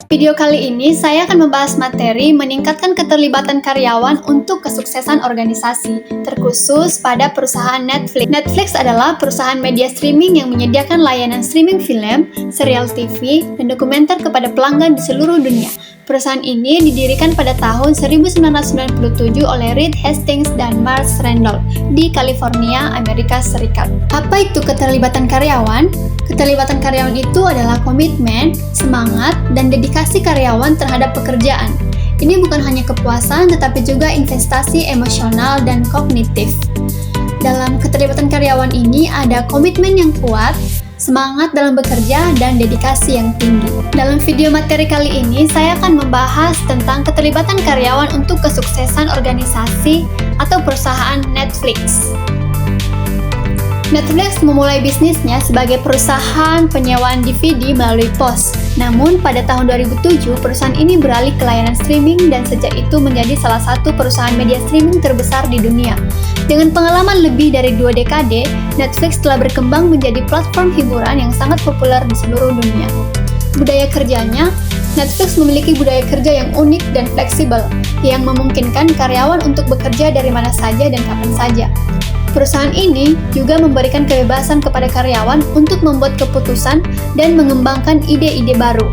Video kali ini saya akan membahas materi meningkatkan keterlibatan karyawan untuk kesuksesan organisasi, terkhusus pada perusahaan Netflix. Netflix adalah perusahaan media streaming yang menyediakan layanan streaming film, serial TV, dan dokumenter kepada pelanggan di seluruh dunia. Perusahaan ini didirikan pada tahun 1997 oleh Reed Hastings dan Mark Randall di California, Amerika Serikat. Apa itu keterlibatan karyawan? Keterlibatan karyawan itu adalah komitmen, semangat, dan dedikasi karyawan terhadap pekerjaan. Ini bukan hanya kepuasan, tetapi juga investasi emosional dan kognitif. Dalam keterlibatan karyawan ini ada komitmen yang kuat, semangat dalam bekerja, dan dedikasi yang tinggi. Dalam video materi kali ini, saya akan membahas tentang keterlibatan karyawan untuk kesuksesan organisasi atau perusahaan Netflix. Netflix memulai bisnisnya sebagai perusahaan penyewaan DVD melalui pos. Namun, pada tahun 2007, perusahaan ini beralih ke layanan streaming dan sejak itu menjadi salah satu perusahaan media streaming terbesar di dunia. Dengan pengalaman lebih dari 2 dekade, Netflix telah berkembang menjadi platform hiburan yang sangat populer di seluruh dunia. Budaya kerjanya, Netflix memiliki budaya kerja yang unik dan fleksibel, yang memungkinkan karyawan untuk bekerja dari mana saja dan kapan saja. Perusahaan ini juga memberikan kebebasan kepada karyawan untuk membuat keputusan dan mengembangkan ide-ide baru.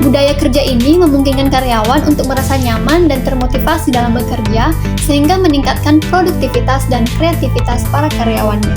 Budaya kerja ini memungkinkan karyawan untuk merasa nyaman dan termotivasi dalam bekerja, sehingga meningkatkan produktivitas dan kreativitas para karyawannya.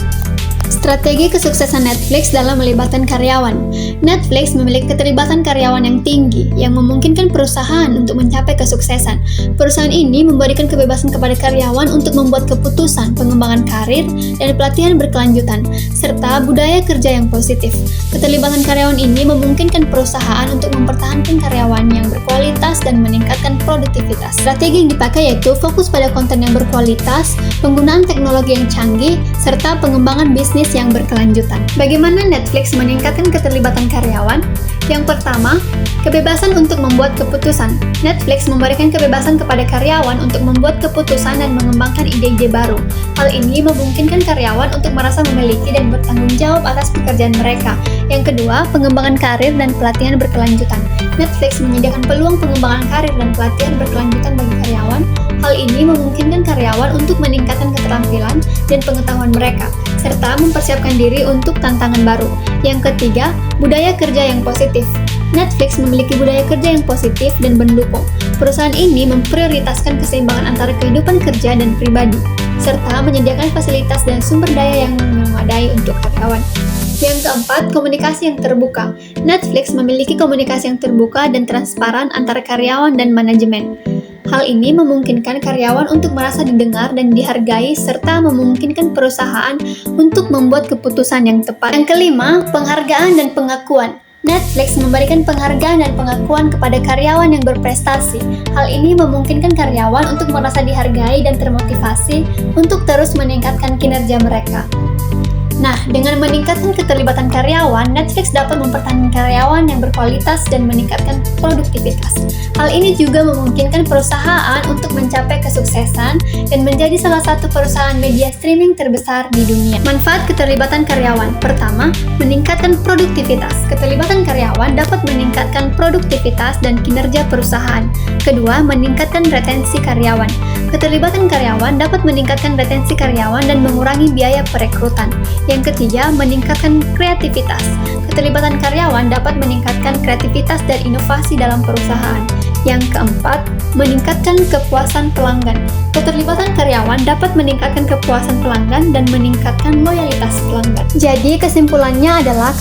Strategi kesuksesan Netflix dalam melibatkan karyawan. Netflix memiliki keterlibatan karyawan yang tinggi, yang memungkinkan perusahaan untuk mencapai kesuksesan. Perusahaan ini memberikan kebebasan kepada karyawan untuk membuat keputusan, pengembangan karir, dan pelatihan berkelanjutan, serta budaya kerja yang positif. Keterlibatan karyawan ini memungkinkan perusahaan untuk mempertahankan karyawan yang berkualitas dan meningkatkan produktivitas. Strategi yang dipakai yaitu fokus pada konten yang berkualitas, penggunaan teknologi yang canggih, serta pengembangan bisnis yang berkelanjutan. Bagaimana Netflix meningkatkan keterlibatan karyawan? Yang pertama, kebebasan untuk membuat keputusan. Netflix memberikan kebebasan kepada karyawan untuk membuat keputusan dan mengembangkan ide-ide baru. Hal ini memungkinkan karyawan untuk merasa memiliki dan bertanggung jawab atas pekerjaan mereka. Yang kedua, pengembangan karir dan pelatihan berkelanjutan. Netflix menyediakan peluang pengembangan karir dan pelatihan berkelanjutan bagi karyawan. Hal ini memungkinkan karyawan untuk meningkatkan keterampilan dan pengetahuan mereka, serta mempersiapkan diri untuk tantangan baru. Yang ketiga, budaya kerja yang positif. Netflix memiliki budaya kerja yang positif dan mendukung. Perusahaan ini memprioritaskan keseimbangan antara kehidupan kerja dan pribadi, serta menyediakan fasilitas dan sumber daya yang memadai untuk karyawan. Yang keempat, komunikasi yang terbuka. Netflix memiliki komunikasi yang terbuka dan transparan antara karyawan dan manajemen. Hal ini memungkinkan karyawan untuk merasa didengar dan dihargai, serta memungkinkan perusahaan untuk membuat keputusan yang tepat. Yang kelima, penghargaan dan pengakuan. Netflix memberikan penghargaan dan pengakuan kepada karyawan yang berprestasi. Hal ini memungkinkan karyawan untuk merasa dihargai dan termotivasi untuk terus meningkatkan kinerja mereka. Nah, dengan meningkatkan keterlibatan karyawan, Netflix dapat mempertahankan karyawan yang berkualitas dan meningkatkan produktivitas. Hal ini juga memungkinkan perusahaan untuk mencapai kesuksesan dan menjadi salah satu perusahaan media streaming terbesar di dunia. Manfaat keterlibatan karyawan. Pertama, meningkatkan produktivitas. Keterlibatan karyawan dapat meningkatkan produktivitas dan kinerja perusahaan. Kedua, meningkatkan retensi karyawan. Keterlibatan karyawan dapat meningkatkan retensi karyawan dan mengurangi biaya perekrutan. Yang ketiga, meningkatkan kreativitas. Keterlibatan karyawan dapat meningkatkan kreativitas dan inovasi dalam perusahaan. Yang keempat, meningkatkan kepuasan pelanggan. Keterlibatan karyawan dapat meningkatkan kepuasan pelanggan dan meningkatkan loyalitas pelanggan. Jadi, kesimpulannya adalah